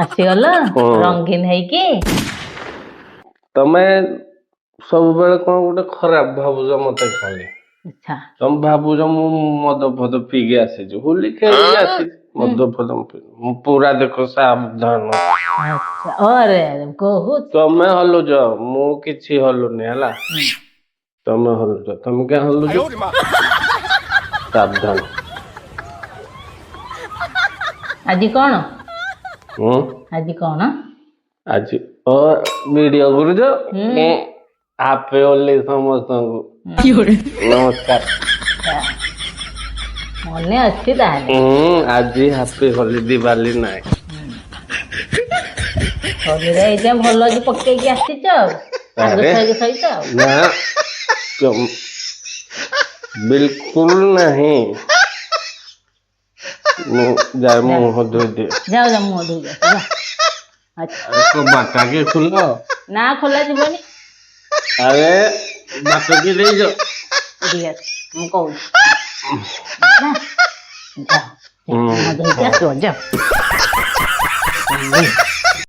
ଆସିଗଲ ରଙ୍ଗୀନ ହେଇକି। ତମେ ସବୁବେଳେ କଣ ଗୋଟେ ଖରାପ ଭାବୁଛ ମତେ ଖାଲି। ଆଚ୍ଛା ତମେ ଭାବୁଛ ମୁଁ ମଦ ଫଦ ପିଇକି ଆସିଛି, ହୋଲି ଖେଳିକି ଆସିଛି, ମଦ ଫଦ ମୁଁ ପୁରା ଦେଖ ସାବଧାନ। ଆଚ୍ଛା ଅରେ କହୁଛ ତମେ ହଲୁଛ, ମୁଁ କିଛି ହଲୁନି ହେଲା। ତମେ ହଲୁଛ, ତମେ କାଇଁ ହଲୁଛ? ସାବଧାନ। ଆଜି କଣ? ହୁଁ ଆଜି କଣ? ଆଜି ଭିଡିଓ କରୁଛ? ହାପି ହୋଲି ସମସ୍ତଙ୍କୁ ନମସ୍କାର। ମନେ ଅଛି ତାହେଲେ। ଆଜି ହାପି ହୋଲି, ଦିୱାଲି ନାହିଁ। ହୋଲିରେ ଏଇଟା ଭଲ କି ପକେଇକି ଆସିଛ ଆଉ ସାଙ୍ଗ ଆରେ ସହିତ ଆଉ। ନା ବିଲକୁଲ ନାହିଁ। ମୁଁ ଯାଏ ମୁହଁ ଧୋଇଦିଏ। ଯାଅ ଯାଅ ମୁହଁ ଧୋଇକି ଆସ ଯାଅ। ଆଚ୍ଛା ବାଟ କି ଖୁଲ। ନା ଖୋଲା ଯିବନି। ଆରେ ବାଟ କି ଦେଇଛ? ଏଠିକି ଆସ ମୁଁ କହୁଛି ନା ଯାଅ ମୁହଁ ଧୋଇକି ଆସିବ ଯାଅ।